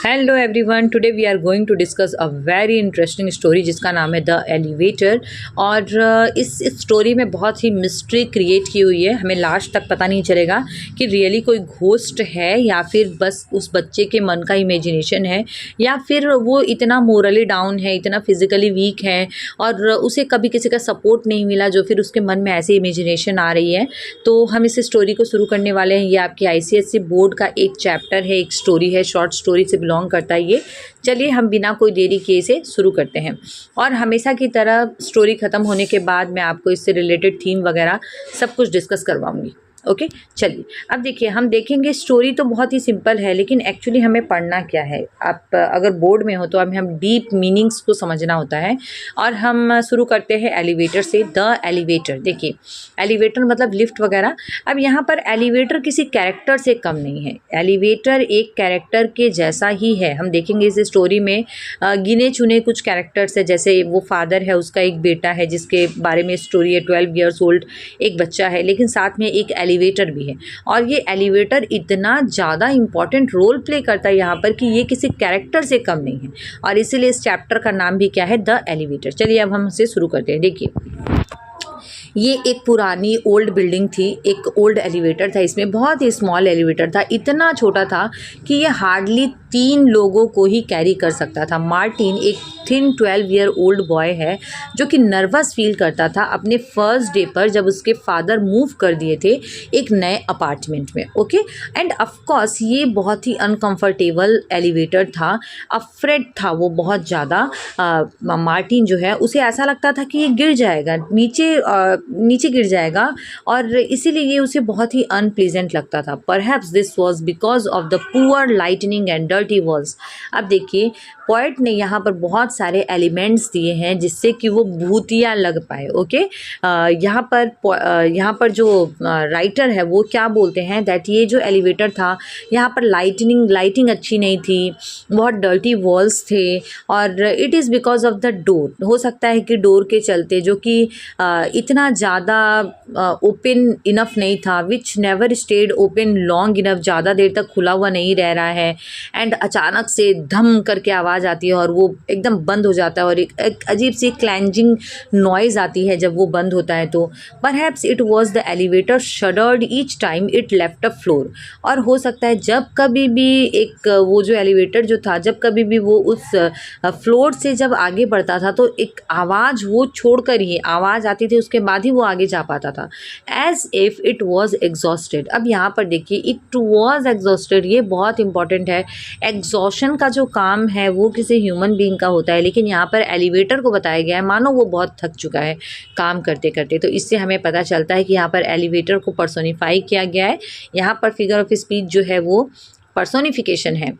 Hello everyone, today we are going to discuss a very interesting story जिसका नाम है the elevator. और इस स्टोरी में बहुत ही मिस्ट्री क्रिएट की हुई है। हमें लास्ट तक पता नहीं चलेगा कि रियली कोई घोस्ट है या फिर बस उस बच्चे के मन का इमेजिनेशन है, या फिर वो इतना मोरली डाउन है, इतना फिजिकली वीक है और उसे कभी किसी का सपोर्ट नहीं मिला जो फिर उसके मन में ऐसी इमेजिनेशन आ रही है। तो हम इस स्टोरी को शुरू करने वाले हैं। ये आपके आईसीएसई बोर्ड का एक चैप्टर है, एक स्टोरी है, शॉर्ट स्टोरी से बिलोंग करता है ये। चलिए हम बिना कोई देरी किए इसे शुरू करते हैं। और हमेशा की तरह स्टोरी ख़त्म होने के बाद मैं आपको इससे रिलेटेड थीम वगैरह सब कुछ डिस्कस करवाऊंगी। ओके, चलिए अब देखिए, हम देखेंगे स्टोरी तो बहुत ही सिंपल है, लेकिन एक्चुअली हमें पढ़ना क्या है। आप अगर बोर्ड में हो तो हमें हम डीप मीनिंग्स को समझना होता है। और हम शुरू करते हैं एलिवेटर से। द एलिवेटर, देखिए एलिवेटर मतलब लिफ्ट वगैरह। अब यहाँ पर एलिवेटर किसी कैरेक्टर से कम नहीं है, एलिवेटर एक कैरेक्टर के जैसा ही है। हम देखेंगे इस स्टोरी में गिने चुने कुछ कैरेक्टर्स है, जैसे वो फादर है, उसका एक बेटा है जिसके बारे में स्टोरी है, 12 ईयर्स ओल्ड एक बच्चा है, लेकिन साथ में एक एलिवेटर भी है। और ये एलिवेटर इतना ज़्यादा इम्पॉर्टेंट रोल प्ले करता है यहाँ पर कि ये किसी कैरेक्टर से कम नहीं है, और इसीलिए इस चैप्टर का नाम भी क्या है, द एलिवेटर। चलिए अब हम इसे शुरू करते हैं। देखिए ये एक पुरानी ओल्ड बिल्डिंग थी, एक ओल्ड एलिवेटर था, इसमें बहुत ही स्मॉल एलिवेटर था, इतना छोटा था कि ये हार्डली 3 लोगों को ही कैरी कर सकता था। मार्टिन एक थिन 12 ईयर ओल्ड बॉय है जो कि नर्वस फील करता था अपने फर्स्ट डे पर जब उसके फादर मूव कर दिए थे एक नए अपार्टमेंट में। ओके, एंड ऑफ कोर्स ये बहुत ही अनकंफर्टेबल एलिवेटर था, अफ्रेड था वो बहुत ज़्यादा। मार्टिन जो है उसे ऐसा लगता था कि ये गिर जाएगा, नीचे गिर जाएगा, और इसीलिए ये उसे बहुत ही अनप्लीजेंट लगता था। Perhaps this was because of the poor lightning and dirty walls. अब देखिए पोएट ने यहाँ पर बहुत सारे एलिमेंट्स दिए हैं जिससे कि वो भूतिया लग पाए। ओके, यहाँ पर जो राइटर है वो क्या बोलते हैं दैट ये जो एलिवेटर था यहाँ पर लाइटिंग अच्छी नहीं थी, बहुत डर्टी वॉल्स थे, और it is because of the door. हो सकता है कि डोर के चलते, जो कि इतना ज़्यादा ओपन इनफ नहीं था, which never stayed open long enough, ज़्यादा देर तक खुला हुआ नहीं रह रहा है, एंड अचानक से धम करके आवाज़ आती है और वो एकदम बंद हो जाता है, और एक अजीब सी क्लैंजिंग नॉइज़ आती है जब वो बंद होता है। तो perhaps it was the elevator shuddered each time it left a floor. और हो सकता है जब कभी भी एक वो जो एलिवेटर जो था, जब कभी भी वो उस फ्लोर से जब आगे बढ़ता था तो एक आवाज़ वो छोड़कर ही आवाज़ आती थी, उसके बाद ही वो आगे जा पाता था। As if it was exhausted. अब यहाँ पर देखिए इट वॉज एग्जॉस्टेड, ये बहुत इंपॉर्टेंट है। एग्जॉशन का जो काम है वो किसी ह्यूमन बीइंग का होता है, लेकिन यहाँ पर एलिवेटर को बताया गया है मानो वो बहुत थक चुका है काम करते करते। तो इससे हमें पता चलता है कि यहाँ पर एलिवेटर को पर्सोनिफाई किया गया है। यहाँ पर फिगर ऑफ स्पीच जो है वो पर्सोनिफिकेशन है।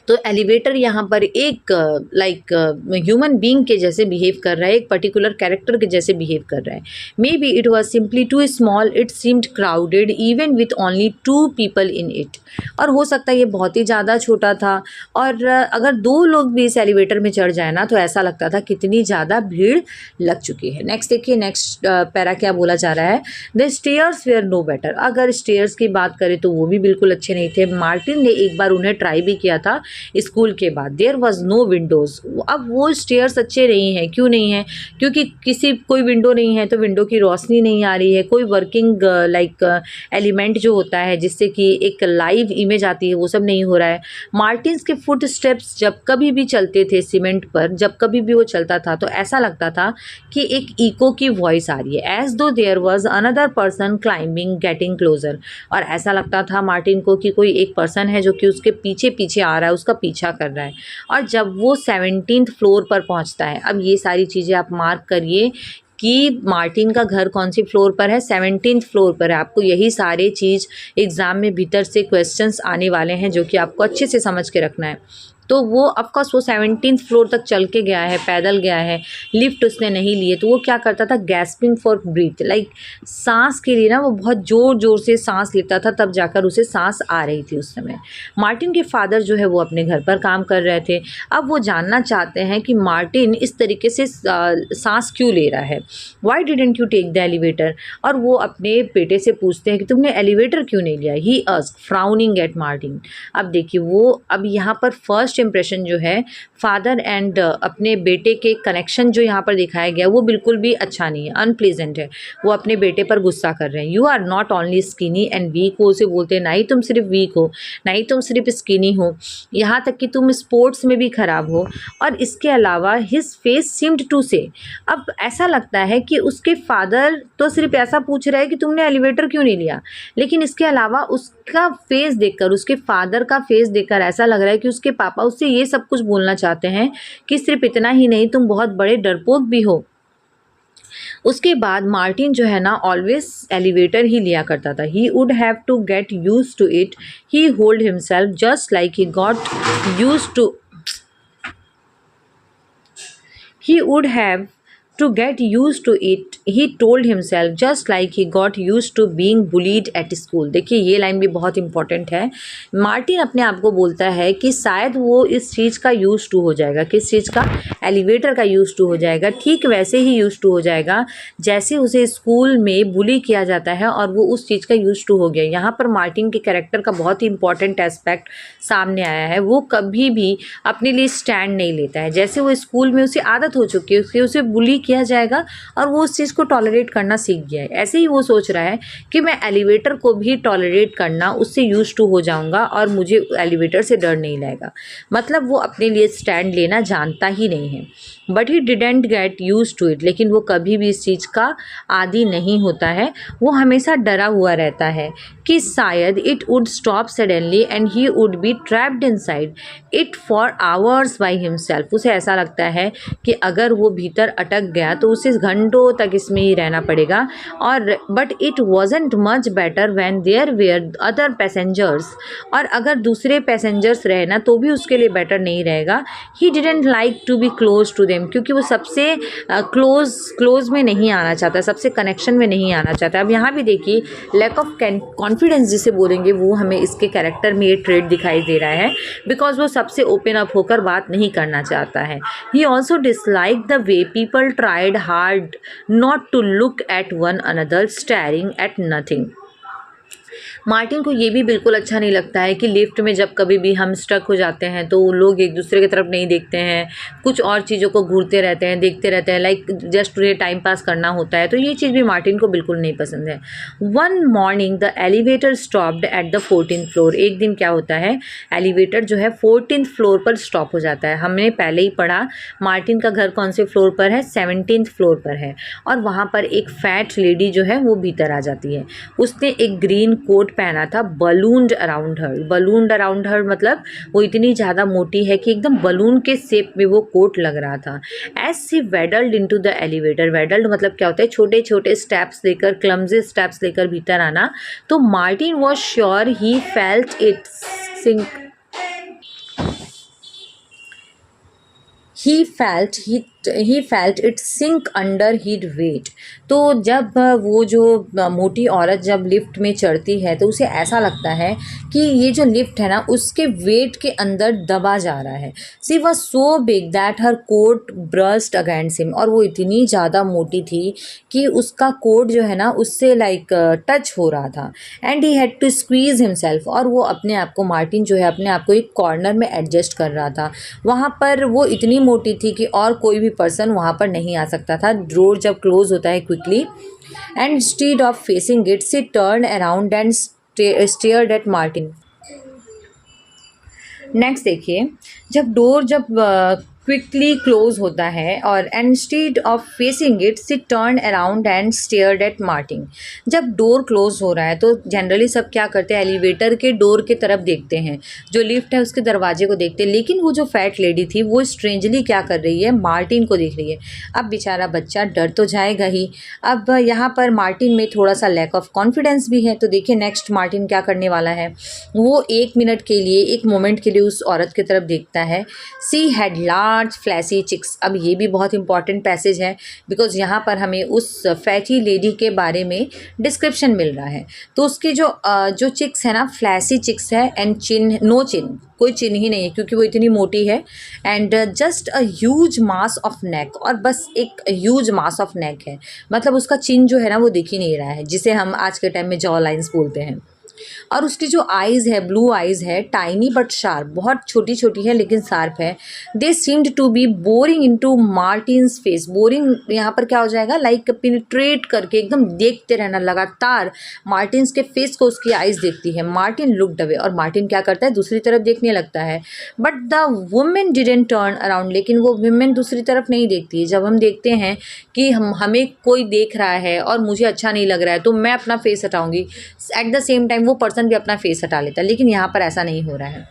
तो एलिवेटर यहाँ पर एक लाइक ह्यूमन बीइंग के जैसे बिहेव कर रहा है, एक पर्टिकुलर कैरेक्टर के जैसे बिहेव कर रहा है। Maybe it was simply too small, it seemed crowded even with only 2 people in it. और हो सकता है ये बहुत ही ज़्यादा छोटा था, और अगर 2 लोग भी इस एलिवेटर में चढ़ जाए ना तो ऐसा लगता था कितनी ज़्यादा भीड़ लग चुकी है। नेक्स्ट देखिए, नेक्स्ट पैरा क्या बोला जा रहा है, the stairs were no better. अगर स्टेयर्स की बात करें तो वो भी बिल्कुल अच्छे नहीं थे। मार्टिन ने एक बार उन्हें ट्राई भी किया था स्कूल के बाद। There was no windows. अब वो स्टेयर्स अच्छे नहीं हैं, क्यों नहीं है, क्योंकि कोई विंडो नहीं है, तो विंडो की रोशनी नहीं आ रही है, कोई वर्किंग एलिमेंट जो होता है जिससे कि एक लाइव इमेज आती है वो सब नहीं हो रहा है। मार्टिन्स के फुट स्टेप्स जब कभी भी चलते थे सीमेंट पर, जब कभी भी वो चलता था तो ऐसा लगता था कि एक इको की वॉइस आ रही है, as though there was another person climbing getting closer. और ऐसा लगता था मार्टिन को कि कोई एक पर्सन है जो कि उसके पीछे पीछे आ रहा है, उसका पीछा कर रहा है। और जब वो 17th फ्लोर पर पहुंचता है, अब ये सारी चीज़ें आप मार्क करिए कि मार्टिन का घर कौन सी फ्लोर पर है, 17th फ्लोर पर है। आपको यही सारे चीज़ एग्ज़ाम में भीतर से क्वेश्चंस आने वाले हैं जो कि आपको अच्छे से समझ के रखना है। तो वो ऑफकोर्स वो 17th फ्लोर तक चल के गया है, पैदल गया है, लिफ्ट उसने नहीं लिए, तो वो क्या करता था, गैस्पिंग फॉर ब्रीथ, लाइक सांस के लिए ना वो बहुत ज़ोर ज़ोर से सांस लेता था, तब जाकर उसे सांस आ रही थी उस समय। मार्टिन के फादर जो है वो अपने घर पर काम कर रहे थे। अब वो जानना चाहते हैं कि मार्टिन इस तरीके से सांस क्यों ले रहा है, why didn't you take the elevator. और वो अपने बेटे से पूछते हैं कि तुमने एलिवेटर क्यों नहीं लिया, he asked frowning eight Martin. अब देखिए वो अब यहाँ पर फर्स्ट इंप्रेशन जो है फादर एंड अपने बेटे के कनेक्शन जो यहाँ पर दिखाया गया वो बिल्कुल भी अच्छा नहीं है, अनप्लेजेंट है। वो अपने बेटे पर गुस्सा कर रहे हैं। You are not only skinny and weak, वो उसे बोलते हैं ना ही तुम सिर्फ वीक हो, ना ही तुम सिर्फ स्किनी हो, यहाँ तक कि तुम स्पोर्ट्स में भी खराब हो। और इसके अलावा हिज फेस सिम्ड टू से, अब ऐसा लगता है कि उसके फादर तो सिर्फ ऐसा पूछ रहे हैं कि तुमने एलिवेटर क्यों नहीं लिया, लेकिन इसके अलावा उसका फेस देखकर, उसके फादर का फेस देखकर ऐसा लग रहा है कि उसके पापा उससे ये सब कुछ बोलना चाहते हैं कि सिर्फ इतना ही नहीं, तुम बहुत बड़े डरपोक भी हो। उसके बाद मार्टिन जो है ना ऑलवेज एलिवेटर ही लिया करता था। He would have to get used to it, he hold himself just like he got used to, he would have to get used to it, he told himself, just like he got used to being bullied at school। देखिए ये line भी बहुत important है। Martin अपने आप को बोलता है कि शायद वो इस चीज़ का यूज टू हो जाएगा, किस चीज़ का, एलिवेटर का यूज टू हो जाएगा, ठीक वैसे ही यूज टू हो जाएगा जैसे उसे स्कूल में बुली किया जाता है और वो उस चीज़ का यूज टू हो गया। यहाँ पर मार्टिन के कैरेक्टर का बहुत ही इंपॉर्टेंट एस्पेक्ट सामने आया है। वो कभी भी अपने लिए स्टैंड नहीं लेता है, जैसे वो स्कूल में उसे आदत हो चुकी है, उसे बुली किया जाएगा और वो उस चीज़ को टॉलरेट करना सीख गया है। ऐसे ही वो सोच रहा है कि मैं एलिवेटर को भी टॉलरेट करना, उससे यूज टू हो जाऊंगा और मुझे एलिवेटर से डर नहीं लगेगा। मतलब वो अपने लिए स्टैंड लेना जानता ही नहीं है। But he didn't get used to it, लेकिन वो कभी भी इस चीज़ का आदी नहीं होता है। वो हमेशा डरा हुआ रहता है कि शायद it would stop suddenly and he would B trapped inside it for hours by himself. उसे ऐसा लगता है कि अगर वो भीतर अटक गया तो उसे घंटों तक इसमें ही रहना पड़ेगा। और but it wasn't much better when there were other passengers, और अगर दूसरे पैसेंजर्स रहे ना तो भी उसके लिए बेटर नहीं रहेगा। He didn't like to be close to them, क्योंकि वो सबसे क्लोज में नहीं आना चाहता, सबसे कनेक्शन में नहीं आना चाहता। अब यहाँ भी देखिए लैक ऑफ कॉन्फिडेंस जिसे बोलेंगे वो हमें इसके कैरेक्टर में ये ट्रेड दिखाई दे रहा है, बिकॉज वो सबसे ओपन अप होकर बात नहीं करना चाहता है। He also dislike the way people tried hard not to look at one another staring at nothing. Martin को ये भी बिल्कुल अच्छा नहीं लगता है कि लिफ्ट में जब कभी भी हम स्टक हो जाते हैं तो लोग एक दूसरे की तरफ नहीं देखते हैं, कुछ और चीज़ों को घूरते रहते हैं, देखते रहते हैं, लाइक जस्ट उन्हें टाइम पास करना होता है। तो ये चीज़ भी मार्टिन को बिल्कुल नहीं पसंद है। One morning the elevator stopped at the 14th floor. एक दिन क्या होता है, एलिवेटर जो है 14th फ्लोर पर स्टॉप हो जाता है। हमने पहले ही पढ़ा मार्टिन का घर कौन से फ्लोर पर है, 17th फ्लोर पर है। और वहाँ पर एक फैट लेडी जो है वो भीतर आ जाती है। उसने एक ग्रीन कोट पहना था, बलून्ड अराउंड हर। बलून्ड अराउंड हर मतलब वो इतनी ज़्यादा मोटी है कि एकदम बलून के शेप में वो कोट लग रहा था। As she waddled into the elevator, waddled मतलब क्या होता है, छोटे छोटे स्टेप्स लेकर, क्लमजी स्टेप्स लेकर भीतर आना। तो Martin was sure he felt it sink, he felt it sink under his weight। तो जब वो जो मोटी औरत जब लिफ्ट में चढ़ती है तो उसे ऐसा लगता है कि ये जो लिफ्ट है ना उसके वेट के अंदर दबा जा रहा है। She was so big that her coat burst against him, और वो इतनी ज़्यादा मोटी थी कि उसका कोट जो है ना उससे लाइक टच हो रहा था। And he had to squeeze himself, और वो अपने आप को, मार्टिन जो है अपने आप को एक कॉर्नर में एडजस्ट कर रहा था। वहाँ पर वो इतनी मोटी थी कि और कोई भी पर्सन वहाँ पर नहीं आ सकता था। डोर जब क्लोज होता है quickly, and instead of facing it she turn around and stared at Martin. Next देखिए, जब डोर क्विकली क्लोज होता है और instead of facing it she turn around and stared at Martin. जब डोर क्लोज हो रहा है तो जनरली सब क्या करते हैं, एलिवेटर के डोर के तरफ देखते हैं, जो लिफ्ट है उसके दरवाजे को देखते हैं, लेकिन वो जो फैट लेडी थी वो स्ट्रेंजली क्या कर रही है, मार्टिन को देख रही है। अब बेचारा बच्चा डर तो जाएगा ही। अब यहाँ पर मार्टिन में थोड़ा सा लैक ऑफ कॉन्फिडेंस भी है। तो देखिए नेक्स्ट मार्टिन क्या करने वाला है, वो 1 मिनट के लिए, 1 मोमेंट के लिए उस औरत की तरफ देखता है। She had large fleshy cheeks. अब ये भी बहुत इंपॉर्टेंट पैसेज है बिकॉज यहाँ पर हमें उस फैटी लेडी के बारे में डिस्क्रिप्शन मिल रहा है। तो उसके जो चिक्स है ना, फ्लैसी चिक्स है एंड चिन, नो चिन, कोई चिन्ह ही नहीं है क्योंकि वो इतनी मोटी है। And just a huge mass of neck, और बस एक ह्यूज मास ऑफ नेक है, मतलब उसका चिन्ह जो है ना वो दिख ही नहीं रहा है, जिसे हम आज के टाइम में जॉ लाइन्स बोलते हैं। और उसकी जो आइज़ है, ब्लू आइज़ है, टाइनी बट शार्प, बहुत छोटी छोटी है लेकिन शार्प है। They seemed to be boring into Martin's face. Boring यहाँ पर क्या हो जाएगा, लाइक पिनिट्रेट करके एकदम देखते रहना, लगातार मार्टिन्स के फेस को उसकी आइज़ देखती है। मार्टिन लुक्ड अवे, और मार्टिन क्या करता है, दूसरी तरफ देखने लगता है। But the women didn't turn around, लेकिन वो वुमेन दूसरी तरफ नहीं देखती है। जब हम देखते हैं कि हमें कोई देख रहा है और मुझे अच्छा नहीं लग रहा है तो मैं अपना फेस हटाऊंगी, एट द सेम टाइम वो पर्सन भी अपना फेस हटा लेता है, लेकिन यहाँ पर ऐसा नहीं हो रहा है।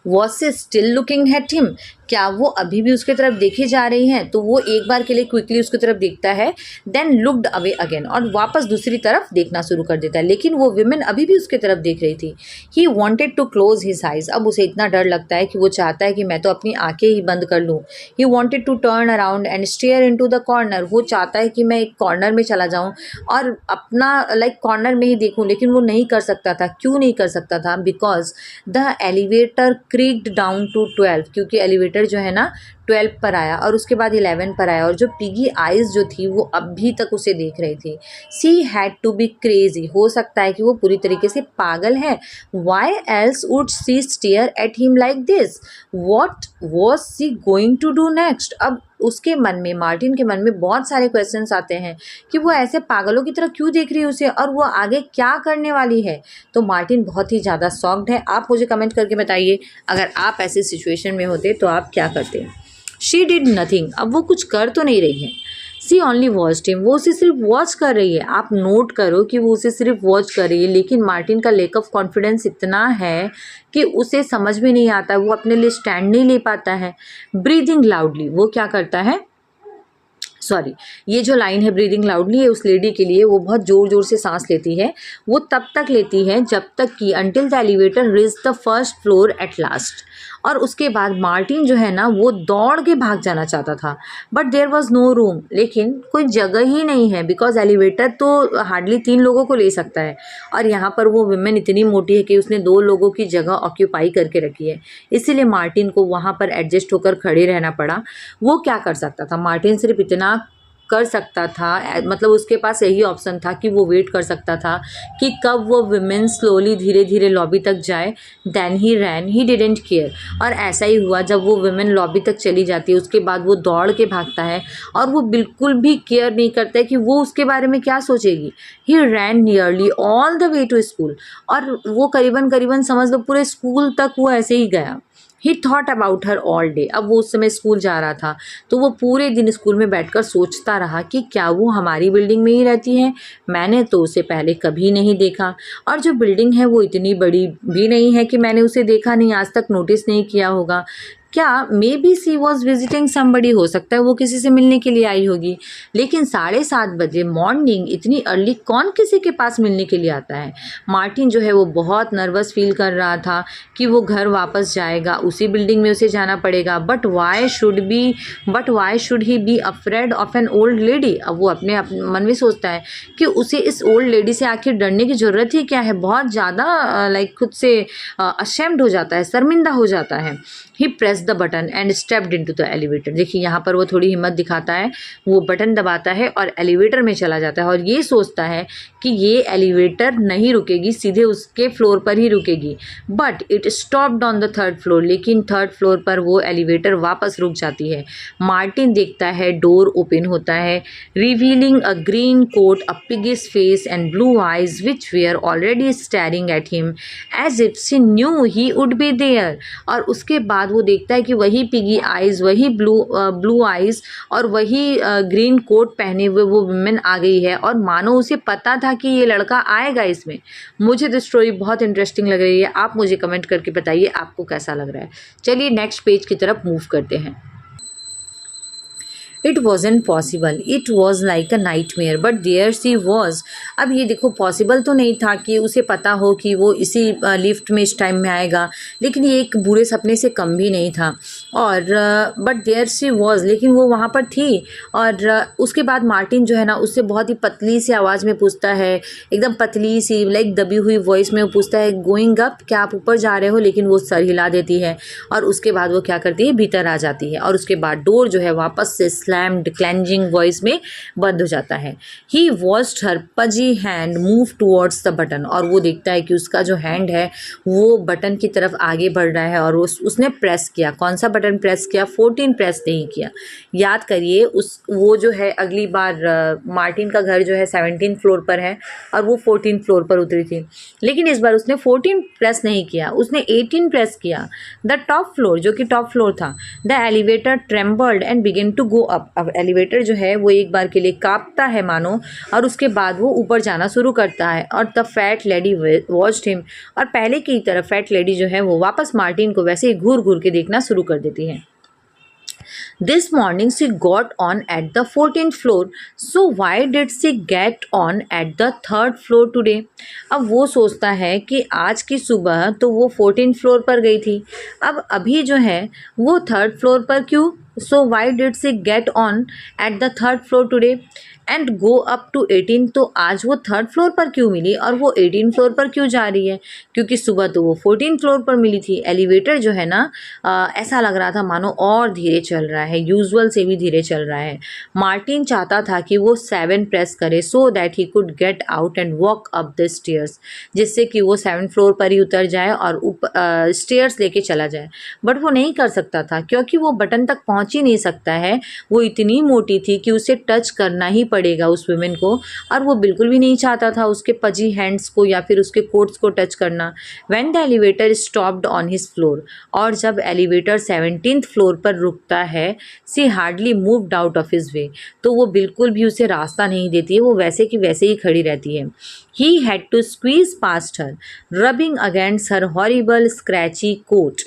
Was she still looking at him, क्या वो अभी भी उसकी तरफ देखी जा रही हैं? तो वो एक बार के लिए क्विकली उसकी तरफ देखता है, देन लुक्ड अवे अगेन, और वापस दूसरी तरफ देखना शुरू कर देता है, लेकिन वो विमेन अभी भी उसकी तरफ देख रही थी। He wanted to close his eyes, अब उसे इतना डर लगता है कि वो चाहता है कि मैं तो अपनी आंखें ही बंद कर लूँ। He wanted to turn around and stare into the corner, वो चाहता है कि मैं एक कॉर्नर में चला जाऊँ और अपना लाइक कॉर्नर में ही देखूँ, लेकिन वो नहीं कर सकता था। क्यों नहीं कर सकता था? Because the elevator creaked down to 12, क्योंकि एलिवेटर जो है ना 12 पर आया और उसके बाद 11 पर आया, और जो पिगी आइज जो थी वो अभी तक उसे देख रही थी। She had to be crazy, हो सकता है कि वो पूरी तरीके से पागल है। Why else would she stare at him like this, what was she going to do next. अब उसके मन में, मार्टिन के मन में बहुत सारे क्वेश्चंस आते हैं कि वो ऐसे पागलों की तरह क्यों देख रही है उसे, और वो आगे क्या करने वाली है। तो मार्टिन बहुत ही ज़्यादा शॉक्ड है। आप मुझे कमेंट करके बताइए, अगर आप ऐसी सिचुएशन में होते तो आप क्या करते। शी डिड नथिंग, अब वो कुछ कर तो नहीं रही है। सी ओनली वॉच्ड हिम, वो उसे सिर्फ वॉच कर रही है। आप नोट करो कि वो उसे सिर्फ वॉच कर रही है, लेकिन मार्टिन का लेक ऑफ कॉन्फिडेंस इतना है कि उसे समझ में नहीं आता, वो अपने लिए स्टैंड नहीं ले पाता है। ब्रीदिंग लाउडली, वो क्या करता है, सॉरी, ये जो लाइन है ब्रीदिंग लाउडली है उस लेडी के लिए, वो बहुत ज़ोर ज़ोर से सांस लेती है। वो तब तक लेती है जब तक कि until the elevator reach the first floor at last, और उसके बाद मार्टिन जो है ना वो दौड़ के भाग जाना चाहता था, but there was no room, लेकिन कोई जगह ही नहीं है, बिकॉज एलिवेटर तो हार्डली 3 लोगों को ले सकता है, और यहाँ पर वो विमेन इतनी मोटी है कि उसने 2 लोगों की जगह ऑक्यूपाई करके रखी है, इसीलिए मार्टिन को वहाँ पर एडजस्ट होकर खड़े रहना पड़ा। वो क्या कर सकता था, मार्टिन सिर्फ इतना कर सकता था, मतलब उसके पास यही ऑप्शन था कि वो वेट कर सकता था कि कब वो विमेन स्लोली धीरे धीरे लॉबी तक जाए। Then he ran, he didn't care, और ऐसा ही हुआ। जब वो विमेन लॉबी तक चली जाती है उसके बाद वो दौड़ के भागता है, और वो बिल्कुल भी केयर नहीं करता है कि वो उसके बारे में क्या सोचेगी। He ran nearly all the way to school, और वो करीबन समझ लो पूरे स्कूल तक वो ऐसे ही गया। ही thought about her all day, अब वो उस समय स्कूल जा रहा था तो वो पूरे दिन स्कूल में बैठकर सोचता रहा कि क्या वो हमारी बिल्डिंग में ही रहती है, मैंने तो उसे पहले कभी नहीं देखा, और जो बिल्डिंग है वो इतनी बड़ी भी नहीं है कि मैंने उसे देखा नहीं, आज तक नोटिस नहीं किया होगा। क्या maybe she was visiting somebody, हो सकता है वो किसी से मिलने के लिए आई होगी, लेकिन 7:30 बजे मॉर्निंग, इतनी अर्ली कौन किसी के पास मिलने के लिए आता है। मार्टिन जो है वो बहुत नर्वस फील कर रहा था कि वो घर वापस जाएगा, उसी बिल्डिंग में उसे जाना पड़ेगा, but why should he be afraid of an old lady. अब वो अपने मन में सोचता है कि उसे इस ओल्ड लेडी से आखिर डरने की ज़रूरत ही क्या है, बहुत ज़्यादा लाइक खुद से अशेम्ड हो जाता है, शर्मिंदा हो जाता है। He press the button and stepped into the elevator, देखिए यहाँ पर वो थोड़ी हिम्मत दिखाता है, वो बटन दबाता है और एलिवेटर में चला जाता है, और ये सोचता है कि ये एलिवेटर नहीं रुकेगी, सीधे उसके फ्लोर पर ही रुकेगी, but it stopped on the 3rd floor, लेकिन 3rd फ्लोर पर वो एलिवेटर वापस रुक जाती है। मार्टिन देखता है डोर ओपन होता है, revealing a green coat, a piggish face and blue eyes which were already staring at him as if she knew he would be there. और उसके बाद वो देखता देखता है कि वही पिगी आइज़, वही ब्लू आइज़ और वही ग्रीन कोट पहने हुए वो वुमेन आ गई है और मानो उसे पता था कि ये लड़का आएगा इसमें। मुझे तो स्टोरी बहुत इंटरेस्टिंग लग रही है। आप मुझे कमेंट करके बताइए आपको कैसा लग रहा है। चलिए नेक्स्ट पेज की तरफ मूव करते हैं। It wasn't possible, it was like a nightmare but there she was. अब ये देखो, पॉसिबल तो नहीं था कि उसे पता हो कि वो इसी लिफ्ट में इस टाइम में आएगा, लेकिन ये एक बुरे सपने से कम भी नहीं था। और बट देयर सी वॉज, लेकिन वो वहाँ पर थी। और उसके बाद मार्टिन जो है ना, उससे बहुत ही पतली सी आवाज़ में पूछता है, एकदम पतली सी लाइक दबी हुई वॉइस में वो पूछता है, गोइंग अप, क्या आप ऊपर जा रहे हो? लेकिन वो सर हिला देती है और उसके बाद वो क्या करती है, भीतर आ जाती है। और उसके बाद डोर जो है वापस से स्लैम्ड क्लेंजिंग वॉइस में बंद हो जाता है। He watched her pudgy hand move towards the button, और वो देखता है कि उसका जो हैंड है वो बटन की तरफ आगे बढ़ रहा है और उसने प्रेस किया। कौन सा बटन प्रेस किया? 14 प्रेस नहीं किया। याद करिए, वो जो है अगली बार मार्टिन का घर जो है 17th फ्लोर पर है और वो 14th फ्लोर पर उतरी थी, लेकिन इस बार उसने 14 प्रेस नहीं किया, उसने 18 प्रेस किया। द टॉप फ्लोर, जो कि टॉप फ्लोर था। The elevator trembled and begin to go up. अब एलिवेटर जो है वो एक बार के लिए कांपता है मानो, और उसके बाद वो ऊपर जाना शुरू करता है। और the fat lady watched him, और पहले की तरह फैट लेडी जो है वो वापस मार्टिन को वैसे ही घूर घूर के देखना शुरू कर देती है। This morning she got on at the 14th floor, so why did she get on at the 3rd floor today? अब वो सोचता है कि आज की सुबह तो वो 14th फ्लोर पर गई थी, अब अभी जो है वो 3rd फ्लोर पर क्यों? So why did she get on at the 3rd floor today and go up to 18? तो आज वो 3rd फ्लोर पर क्यों मिली और वो 18 फ्लोर पर क्यों जा रही है? क्योंकि सुबह तो वो 14 फ्लोर पर मिली थी। एलिवेटर जो है ना, ऐसा लग रहा था मानो और धीरे चल रहा है, यूजुअल से भी धीरे चल रहा है। मार्टिन चाहता था कि वो 7 प्रेस करे so that he could get out and walk up the stairs, जिससे कि वो 7th फ्लोर पर ही उतर जाए और ऊपर स्टेयर्स लेके चला जाए। बट वो नहीं कर सकता था क्योंकि वो बटन तक पहुँच ही नहीं सकता है। वो इतनी मोटी थी कि उसे टच करना ही पड़ेगा उस वुमेन को, और वो बिल्कुल भी नहीं चाहता था उसके पजी हैंड्स को या फिर उसके कोट्स को टच करना। When the elevator stopped on his floor, और जब एलिवेटर 17th फ्लोर पर रुकता है, she hardly moved out of his way, तो वो बिल्कुल भी उसे रास्ता नहीं देती है, वो वैसे की वैसे ही खड़ी रहती है। He had to squeeze past her, rubbing against her horrible scratchy coat.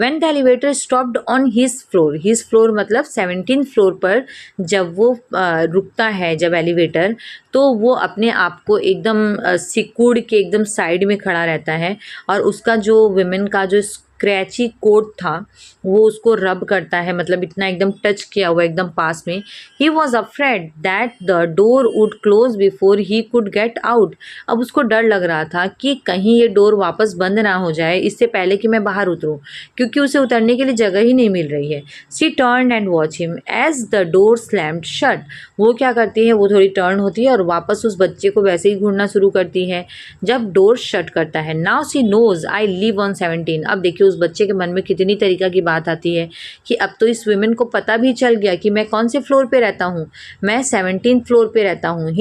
When the elevator stopped on his floor मतलब 17th फ्लोर पर जब वो रुकता है, जब एलिवेटर, तो वो अपने आप को एकदम सिकुड़ के एकदम साइड में खड़ा रहता है और उसका जो विमेन का जो स्क्रैची कोट था वो उसको रब करता है, मतलब इतना एकदम टच किया हुआ एकदम पास में। He was afraid that the door would close before he could get out. अब उसको डर लग रहा था कि कहीं ये डोर वापस बंद ना हो जाए इससे पहले कि मैं बाहर उतरूं, क्योंकि उसे उतरने के लिए जगह ही नहीं मिल रही है। She turn and watch him as the door slammed shut. वो क्या करती है, वो थोड़ी टर्न होती है और वापस उस बच्चे को वैसे ही घूरना शुरू करती है जब डोर शट करता है। Now she knows I live on 17। अब देखिए उस बच्चे के मन में कितनी तरीका की बात आती है कि अब तो इस वुमेन को पता भी चल गया कि मैं कौन से फ्लोर पे रहता हूँ, मैं 17th फ्लोर पे रहता हूँ।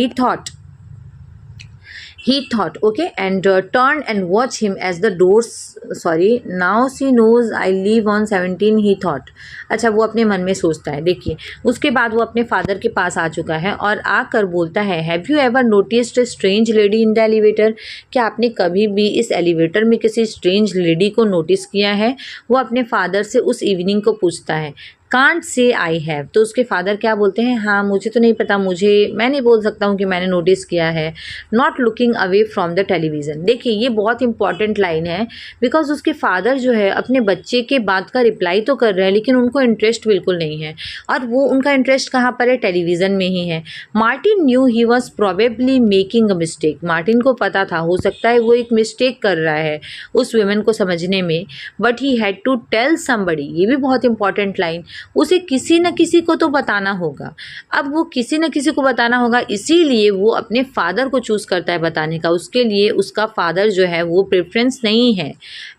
He thought, okay, and turned and watched him as the doors. Sorry, now she knows I live on 17. He thought. अच्छा, वो अपने मन में सोचता है। देखिए, उसके बाद वो अपने फादर के पास आ चुका है और आकर बोलता है, have you ever noticed a strange lady in the elevator? क्या आपने कभी भी इस एलिवेटर में किसी स्ट्रेंज लेडी को नोटिस किया है? वो अपने फादर से उस इवनिंग को पूछता है। कांट से आई हैव, तो उसके फादर क्या बोलते हैं, हाँ मुझे तो नहीं पता, मैं नहीं बोल सकता हूँ कि मैंने नोटिस किया है। Not looking away from the television. देखिए ये बहुत इंपॉर्टेंट लाइन है, बिकॉज उसके फादर जो है अपने बच्चे के बात का रिप्लाई तो कर रहे हैं लेकिन उनको इंटरेस्ट बिल्कुल नहीं है, और वो उनका इंटरेस्ट कहाँ पर है, टेलीविज़न में ही है। Martin new he was probably making a mistake. Martin को पता था, हो सकता है वो एक मिस्टेक कर रहा है उस वुमेन को समझने में, but he had to tell somebody. ये भी बहुत इंपॉर्टेंट लाइन, उसे किसी न किसी को तो बताना होगा। अब वो किसी न किसी को बताना होगा, इसीलिए वो अपने फादर को चूज़ करता है बताने का। उसके लिए उसका फादर जो है वो प्रेफरेंस नहीं है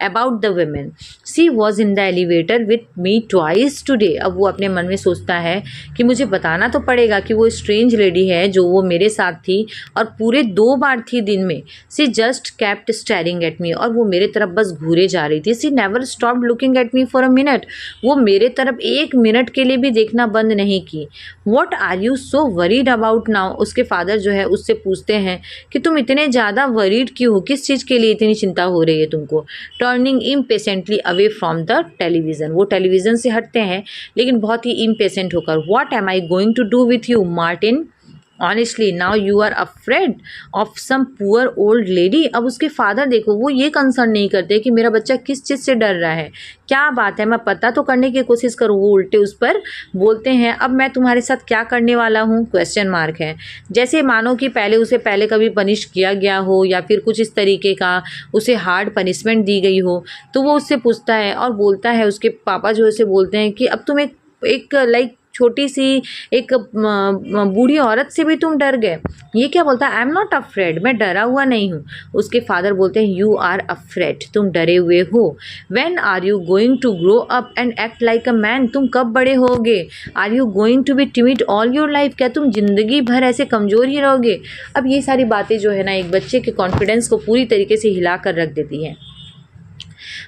about the women. She was in the elevator with me twice today. अब वो अपने मन में सोचता है कि मुझे बताना तो पड़ेगा कि वो स्ट्रेंज लेडी है जो वो मेरे साथ थी और पूरे 2 बार थी दिन में। She just kept staring at me, और वो मेरे तरफ बस घूरे जा रही थी। She never stopped looking at me for a minute. वो मेरे तरफ 1 मिनट के लिए भी देखना बंद नहीं की। What are you so worried about now? उसके फादर जो है उससे पूछते हैं कि तुम इतने ज़्यादा वरीड क्यों हो, किस चीज़ के लिए इतनी चिंता हो रही है तुमको? Turning impatiently away from the television. वो टेलीविज़न से हटते हैं लेकिन बहुत ही इम्पेशेंट होकर। What am I going to do with you Martin? Honestly now you are afraid of some poor old lady. अब उसके फादर देखो, वो ये कंसर्न नहीं करते कि मेरा बच्चा किस चीज़ से डर रहा है, क्या बात है, मैं पता तो करने की कोशिश करूँ। वो उल्टे उस पर बोलते हैं, अब मैं तुम्हारे साथ क्या करने वाला हूँ? क्वेश्चन मार्क है। जैसे मानो कि पहले कभी पनिश किया गया हो या फिर कुछ इस तरीके का उसे हार्ड पनिशमेंट दी गई हो। तो वो उससे पूछता है और बोलता है, उसके पापा जो उसे बोलते हैं कि अब तुम एक लाइक छोटी सी एक बूढ़ी औरत से भी तुम डर गए। ये क्या बोलता है? आई एम नॉट अफ्रेड, मैं डरा हुआ नहीं हूँ। उसके फादर बोलते हैं, यू आर अफ्रेड, तुम डरे हुए हो। When are you going to grow up and act like a man? तुम कब बड़े होगे? Are you going to be timid all your life? क्या तुम जिंदगी भर ऐसे कमज़ोर ही रहोगे? अब ये सारी बातें जो है ना एक बच्चे के कॉन्फिडेंस को पूरी तरीके से हिला कर रख देती हैं।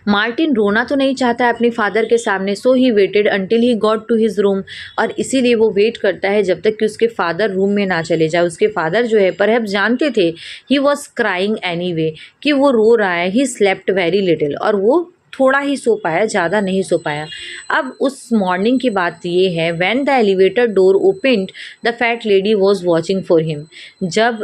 मार्टिन रोना तो नहीं चाहता है अपने फादर के सामने, so he waited until he got to his room. और इसीलिए वो वेट करता है जब तक कि उसके फादर रूम में ना चले जाए। उसके फादर जो है परहैप्स जानते थे ही वॉज क्राइंग एनीवे, कि वो रो रहा है। ही स्लेप्ट वेरी लिटिल, और वो थोड़ा ही सो पाया, ज़्यादा नहीं सो पाया। अब उस मॉर्निंग की बात ये है, when the elevator door opened the fat lady was watching for him. जब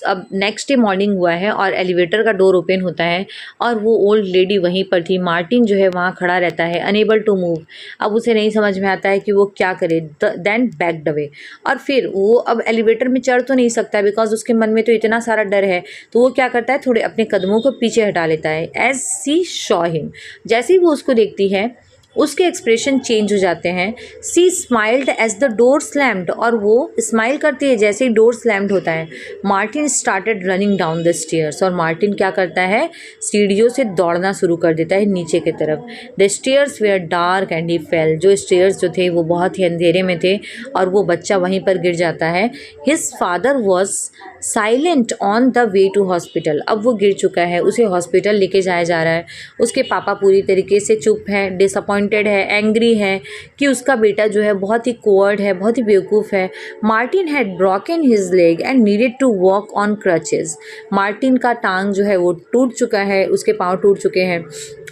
अब नेक्स्ट डे मॉर्निंग हुआ है और एलिवेटर का डोर ओपन होता है और वो ओल्ड लेडी वहीं पर थी। मार्टिन जो है वहाँ खड़ा रहता है, अनेबल टू मूव। अब उसे नहीं समझ में आता है कि वो क्या करे। देन बैक्ड अवे, और फिर वो अब एलिवेटर में चढ़ तो नहीं सकता बिकॉज उसके मन में तो इतना सारा डर है। तो वो क्या करता है, थोड़े अपने कदमों को पीछे हटा लेता है। एज सी शॉ हिम, जैसे ही वो उसको देखती है उसके एक्सप्रेशन चेंज हो जाते हैं। She smiled as the door slammed, और वो स्माइल करती है जैसे ही डोर स्लैम्ड होता है। Martin started running down the stairs, और मार्टिन क्या करता है, सीढ़ियों से दौड़ना शुरू कर देता है नीचे की तरफ। The stairs were dark and he fell, जो स्टेयर्स जो थे वो बहुत ही अंधेरे में थे और वो बच्चा वहीं पर गिर जाता है। His father was silent on the way to hospital. अब वो गिर चुका है, उसे हॉस्पिटल लेके जाया जा रहा है। उसके पापा पूरी तरीके से चुप हैं, डिसअपॉइंटेड है, एंग्री है कि उसका बेटा जो है बहुत ही कोवर्ड है, बहुत ही बेवकूफ़ है। Martin had broken his leg and needed to walk on crutches. Martin का टांग जो है वो टूट चुका है, उसके पाँव टूट चुके हैं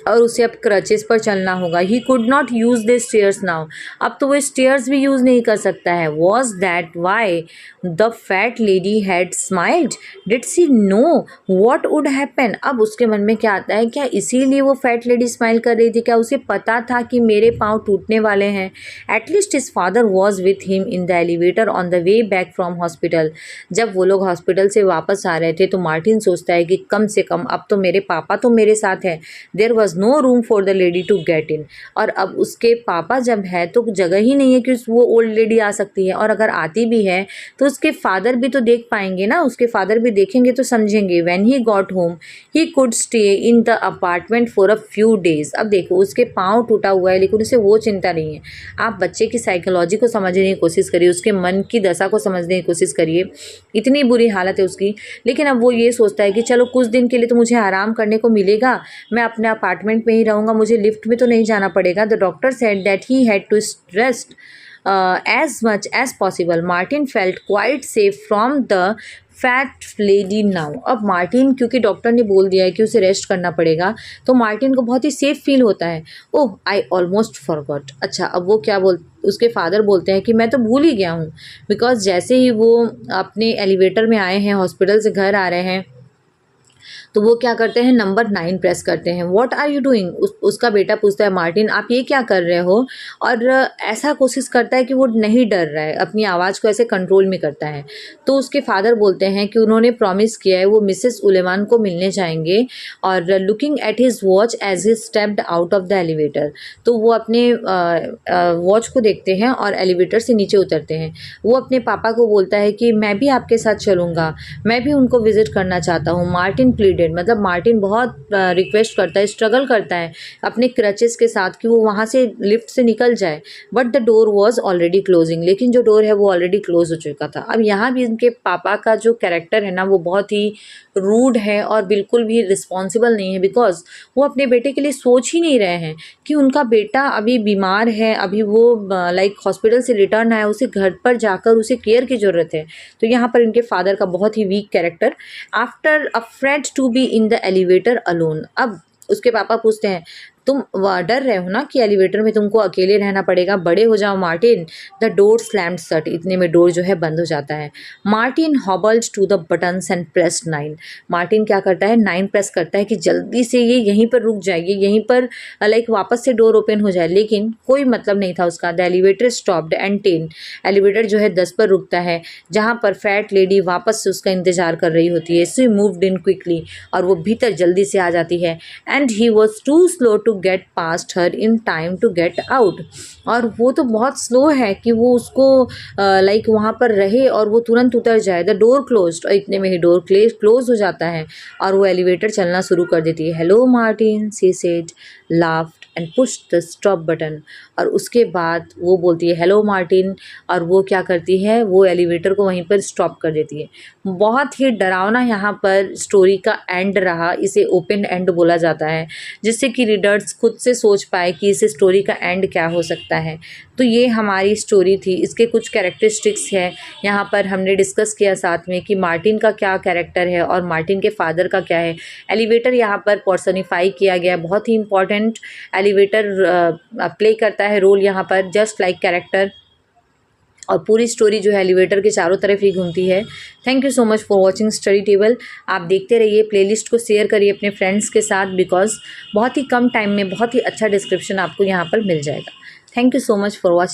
और उसे अब क्रचेस पर चलना होगा। He could not use the stairs now, अब तो वो स्टेयर्स भी यूज़ नहीं कर सकता है। Was that why the fat lady had smiled? Did she know what would happen? अब उसके मन में क्या आता है, क्या इसीलिए वो फैट लेडी स्माइल कर रही थी? क्या उसे पता था कि मेरे पाँव टूटने वाले हैं? At least his father was with him in the elevator on the way back from hospital. जब वो लोग हॉस्पिटल से वापस आ रहे थे तो मार्टिन सोचता है कि कम से कम अब तो मेरे पापा तो मेरे साथ हैं। There was no room for the lady to get in, और अब उसके पापा जब है तो जगह ही नहीं है कि वो ओल्ड लेडी आ सकती है, और अगर आती भी है तो उसके फादर भी तो देख पाएंगे ना, उसके फादर भी देखेंगे तो समझेंगे। When he got home he could stay in the apartment for a few days. अब देखो उसके पाँव टूटा हुआ है लेकिन उसे वो चिंता नहीं है। आप बच्चे की साइकोलॉजी को समझने की कोशिश करिए, उसके मन की दशा को समझने की कोशिश करिए। इतनी बुरी हालत है उसकी, लेकिन अब वो ये सोचता है कि चलो कुछ दिन के लिए तो मुझे आराम करने को मिलेगा, मैं अपने अपार्टमेंट में ही रहूँगा, मुझे लिफ्ट में तो नहीं जाना पड़ेगा। The doctor said that he had to rest as much as possible. Martin felt quite safe from the fat lady now. अब मार्टिन, क्योंकि डॉक्टर ने बोल दिया है कि उसे रेस्ट करना पड़ेगा, तो मार्टिन को बहुत ही सेफ फील होता है। ओह आई ऑलमोस्ट फॉरगॉट। अच्छा, अब वो क्या उसके फादर बोलते हैं कि मैं तो भूल ही गया हूँ, बिकॉज जैसे ही वो अपने एलिवेटर में आए हैं, हॉस्पिटल से घर आ रहे हैं, तो वो क्या करते हैं, नंबर 9 प्रेस करते हैं। व्हाट आर यू डूइंग, उसका बेटा पूछता है, मार्टिन आप ये क्या कर रहे हो। और ऐसा कोशिश करता है कि वो नहीं डर रहा है, अपनी आवाज़ को ऐसे कंट्रोल में करता है। तो उसके फादर बोलते हैं कि उन्होंने प्रॉमिस किया है वो मिसेस उलेमान को मिलने जाएंगे। और looking at his watch as he stepped out of the elevator, तो वो अपने वॉच को देखते हैं और एलिवेटर से नीचे उतरते हैं। वो अपने पापा को बोलता है कि मैं भी आपके साथ चलूँगा, मैं भी उनको विजिट करना चाहता हूँ। मार्टिन प्लीडेड, मतलब मार्टिन बहुत रिक्वेस्ट करता है, स्ट्रगल करता है अपने क्रचेस के साथ कि वो वहाँ से लिफ्ट से निकल जाए। But the door was already closing, लेकिन जो डोर है वो ऑलरेडी क्लोज हो चुका था। अब यहाँ भी इनके पापा का जो कैरेक्टर है ना वो बहुत ही रूड है और बिल्कुल भी रिस्पॉन्सिबल नहीं है, बिकॉज वो अपने बेटे के लिए सोच ही नहीं रहे हैं कि उनका बेटा अभी बीमार है, अभी वो लाइक हॉस्पिटल से रिटर्न आया, उसे घर पर जाकर उसे केयर की ज़रूरत है। तो यहाँ पर इनके फादर का बहुत ही weak character. After afraid to be in the elevator alone, अब उसके पापा पूछते हैं तुम डर रहे हो ना कि एलिवेटर में तुमको अकेले रहना पड़ेगा, बड़े हो जाओ Martin. The door slammed shut, इतने में डोर जो है बंद हो जाता है। Martin hobbled to the buttons and pressed 9, Martin क्या करता है 9 प्रेस करता है कि जल्दी से ये यहीं पर रुक जाए, ये यहीं पर लाइक वापस से डोर ओपन हो जाए, लेकिन कोई मतलब नहीं था उसका। The elevator stopped and 10, elevator जो है 10 पर रुकता है, जहाँ पर फैट लेडी वापस से उसका इंतजार कर रही होती है। शी मूव्ड इन क्विकली, और वो भीतर जल्दी से आ जाती है। And he was too slow to get past her in time to get out, और वो तो बहुत स्लो है कि वो उसको लाइक वहाँ पर रहे और वो तुरंत उतर जाए। द डोर क्लोज्ड, और इतने में ही डोर क्लोज हो जाता है और वो एलिवेटर चलना शुरू कर देती है। Hello Martin, she said, laughed and pushed the stop button, और उसके बाद वो बोलती है हेलो मार्टिन, और वो क्या करती है, वो एलिवेटर को वहीं पर स्टॉप कर देती है। बहुत ही डरावना यहाँ पर स्टोरी का एंड रहा, इसे ओपन एंड बोला जाता है, जिससे कि रीडर्स खुद से सोच पाए कि इस स्टोरी का एंड क्या हो सकता है। तो ये हमारी स्टोरी थी, इसके कुछ कैरेक्टरिस्टिक्स है यहाँ पर हमने डिस्कस किया साथ में कि मार्टिन का क्या कैरेक्टर है और मार्टिन के फादर का क्या है। एलिवेटर यहाँ पर पर्सनिफाई किया गया, बहुत ही इंपॉर्टेंट एलिवेटर प्ले करता है रोल यहाँ पर, जस्ट लाइक कैरेक्टर। और पूरी स्टोरी जो है एलिवेटर के चारों तरफ ही घूमती है। Thank you so much for watching study table. आप देखते रहिए, प्लेलिस्ट को शेयर करिए अपने फ्रेंड्स के साथ, बिकॉज बहुत ही कम टाइम में बहुत ही अच्छा डिस्क्रिप्शन आपको यहाँ पर मिल जाएगा। Thank you so much for watching.